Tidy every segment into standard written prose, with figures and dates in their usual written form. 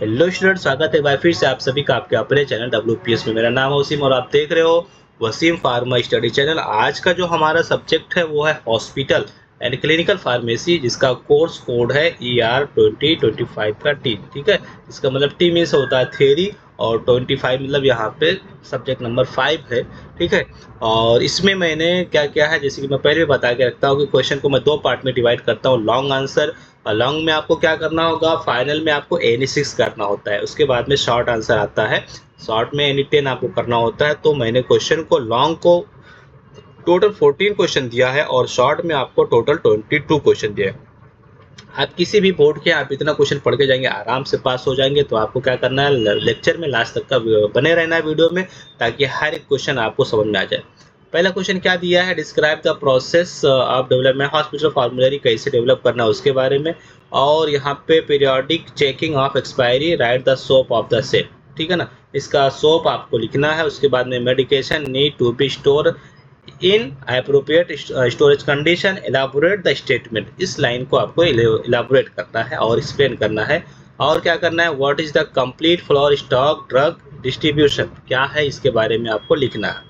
Hello student, स्वागत है एक बार फिर से आप सभी का आपके अपने चैनल WPS में। मेरा नाम है वसीम और आप देख रहे हो वसीम फार्मा स्टडी चैनल। आज का जो हमारा सब्जेक्ट है वो है हॉस्पिटल एंड क्लिनिकल फार्मेसी, जिसका कोर्स कोड है ER 2025 का टी। ठीक है, इसका मतलब टी मीन्स होता है थ्योरी और 25 मतलब यहाँ पे सब्जेक्ट नंबर 5 है। ठीक है, और इसमें मैंने क्या क्या है, जैसे कि मैं पहले भी बता के रखता हूँ कि क्वेश्चन को मैं दो पार्ट में डिवाइड करता हूँ, लॉन्ग आंसर। लॉन्ग में आपको क्या करना होगा, फाइनल में आपको एनी 6 करना होता है, उसके बाद में शॉर्ट आंसर आता है। शॉर्ट में एनी 10 आपको करना होता है। तो मैंने क्वेश्चन को लॉन्ग को टोटल 14 क्वेश्चन दिया है और शॉर्ट में आपको टोटल 22 क्वेश्चन दिया है। आप किसी भी बोर्ड के आप इतना क्वेश्चन पढ़ के जाएंगे, आराम से पास हो जाएंगे। तो आपको क्या करना है, लेक्चर में लास्ट तक का बने रहना है वीडियो में, ताकि हर एक क्वेश्चन आपको समझ में आ जाए। पहला क्वेश्चन क्या दिया है, describe the process of development hospital फार्मूलरी, कैसे डेवलप करना है उसके बारे में। और यहाँ पे periodic checking of expiry, right the soap of the set. ठीक है ना, इसका सोप आपको लिखना है। उसके बाद में medication need to be store in appropriate storage condition, elaborate the statement. इस लाइन को आपको एलाबोरेट करना है और एक्सप्लेन करना है। और क्या करना है, what is the complete floor stock drug distribution, क्या है इसके बारे में आपको लिखना है।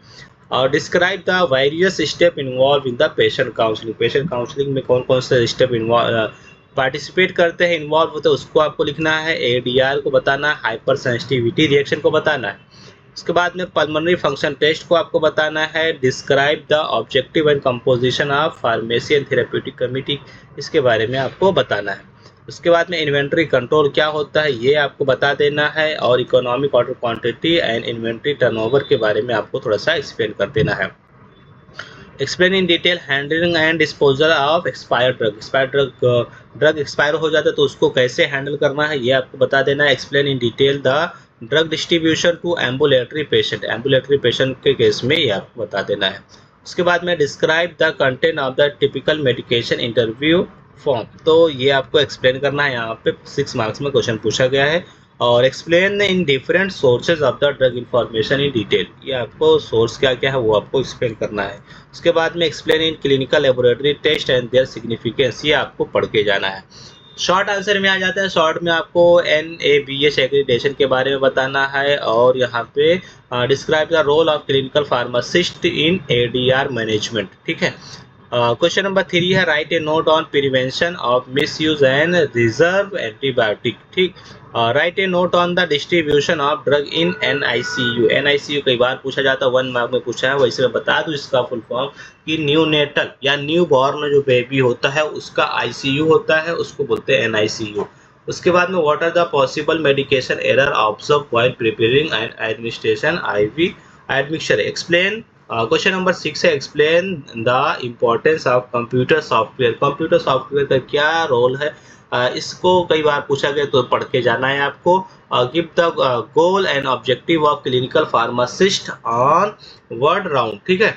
और describe the various step involve in the patient counselling, patient counselling में कौन कौन से स्टेप पार्टिसिपेट करते हैं, इन्वॉल्व होते हैं, उसको आपको लिखना है। ADR को बताना है, हाइपर सेंसिटिविटी रिएक्शन को बताना है। उसके बाद में पल्मोनरी फंक्शन टेस्ट को आपको बताना है। Describe the objective and composition of pharmacy and therapeutic committee, इसके बारे में आपको बताना है। उसके बाद में इन्वेंट्री कंट्रोल क्या होता है ये आपको बता देना है। और economic order quantity and inventory turnover के बारे में आपको थोड़ा सा एक्सप्लेन कर देना है। Explain in detail handling and disposal of expired drug, drug expire हो जाता है तो उसको कैसे हैंडल करना है ये आपको बता देना है। Explain in detail the drug distribution to ambulatory patient, ambulatory patient के केस में ये आपको बता देना है। उसके बाद में describe the content of the typical medication interview form, तो ये आपको एक्सप्लेन करना है। यहाँ पे 6 मार्क्स में क्वेश्चन पूछा गया है। और explain in different sources of the drug information in detail, ये आपको सोर्स क्या क्या है वो आपको एक्सप्लेन करना है। उसके बाद में explain in clinical laboratory test and their significance, ये आपको पढ़ के जाना है। शॉर्ट आंसर में आ जाता है। शॉर्ट में आपको NABH एक्रेडिटेशन के बारे में बताना है। और यहाँ पे describe the role of clinical pharmacist in ADR management. ठीक है, क्वेश्चन नंबर 3 है, write a note on prevention of misuse and reserve antibiotic. ठीक, write a note on the distribution of drug in NICU। NICU कई बार पूछा जाता है, 1 mark में पूछा है, वैसे मैं बता दूं इसका फुल फॉर्म कि न्यू नेटल या न्यू बॉर्न जो बेबी होता है उसका ICU होता है, उसको बोलते हैं NICU। उसके बाद में what are the possible medication error observe while preparing and administration IV admixture, explain. Question number 6 है, explain the importance of computer software, computer software का क्या रोल है। इसको कई बार पूछा गया तो पढ़ के जाना है आपको। Give the goal and objective of clinical pharmacist on word round. ठीक है,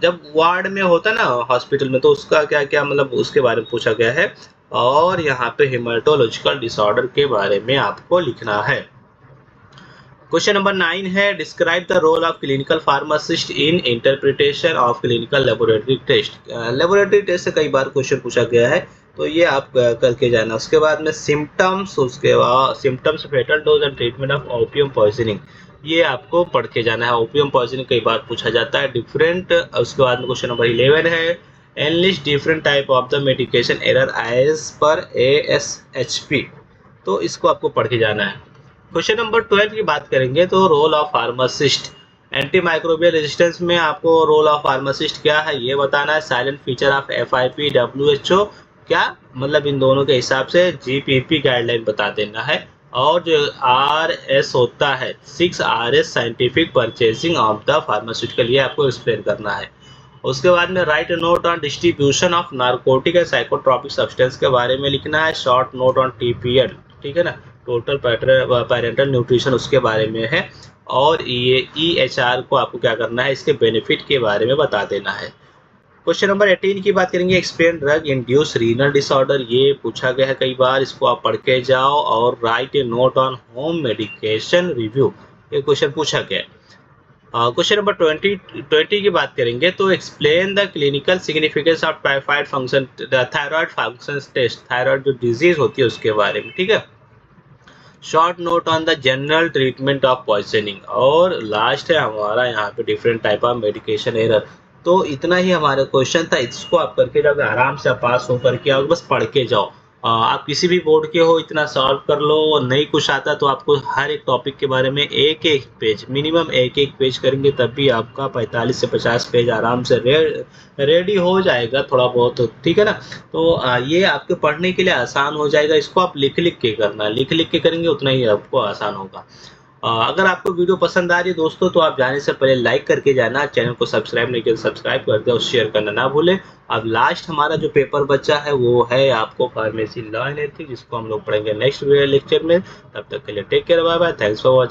जब वार्ड में होता है ना हॉस्पिटल में, तो उसका क्या क्या मतलब उसके बारे में पूछा गया है। और यहाँ पे हेमाटोलॉजिकल डिसऑर्डर के बारे में आपको लिखना है। क्वेश्चन नंबर 9 है, describe the role of clinical pharmacist in interpretation of clinical laboratory test. Laboratory test से कई बार क्वेश्चन पूछा गया है, तो ये आप करके जाना। उसके बाद में सिम्टम्स, उसके बाद symptoms, fatal dose and treatment of opium poisoning, ये आपको पढ़ के जाना है। ओपियम पॉइजनिंग कई बार पूछा जाता है, डिफरेंट। उसके बाद में क्वेश्चन नंबर 11 है, enlist different type of the medication error as per ASHP, तो इसको आपको पढ़ के जाना है। क्वेश्चन नंबर 12 की बात करेंगे तो role of pharmacist, anti microbial resistance में आपको रोल ऑफ फार्मासिस्ट क्या है ये बताना है। Silent feature of FIP WHO, क्या मतलब इन दोनों के हिसाब से GPP गाइडलाइन बता देना है। और जो RS होता है 6RS scientific purchasing of the pharmaceutical, ये आपको एक्सप्लेन करना है। उसके बाद में right note on distribution of narcotic and psychotropic substance के बारे में लिखना है। शॉर्ट नोट ऑन TPL, ठीक है ना, टोटल पैरेंटल न्यूट्रिशन, उसके बारे में है। और ये EHR को आपको क्या करना है, इसके बेनिफिट के बारे में बता देना है। क्वेश्चन नंबर 18 की बात करेंगे, explain drug induce renal disorder, ये पूछा गया है कई बार, इसको आप पढ़ के जाओ। और right a note on home medication review, ये क्वेश्चन पूछा गया है। क्वेश्चन नंबर 20 की बात करेंगे तो explain the clinical significance of typhoid function, thyroid function test, thyroid जो डिजीज होती है उसके बारे में। ठीक है, short note on the general treatment of poisoning, और लास्ट है हमारा यहाँ पे different type of medication error. तो इतना ही हमारा क्वेश्चन था, इसको आप करके जाओगे आराम से, आप पास हो करके आओगे, बस पढ़ के जाओ। आप किसी भी बोर्ड के हो, इतना सॉल्व कर लो। नहीं कुछ आता तो आपको हर एक टॉपिक के बारे में एक एक पेज, मिनिमम एक एक पेज करेंगे तब भी आपका 45 से 50 पेज आराम से रेडी हो जाएगा थोड़ा बहुत, ठीक है ना। तो ये आपके पढ़ने के लिए आसान हो जाएगा। इसको आप लिख लिख के करना, लिख लिख के करेंगे उतना ही आपको आसान होगा। अगर आपको वीडियो पसंद आ रही है दोस्तों, तो आप जाने से पहले लाइक करके जाना, चैनल को सब्सक्राइब नहीं किया सब्सक्राइब कर दे और शेयर करना ना भूलें। अब लास्ट हमारा जो पेपर बचा है वो है आपको फार्मेसी लॉ एंड एथिक्स, जिसको हम लोग पढ़ेंगे नेक्स्ट वीडियो लेक्चर में। तब तक के लिए take care, bye bye, thanks for watching.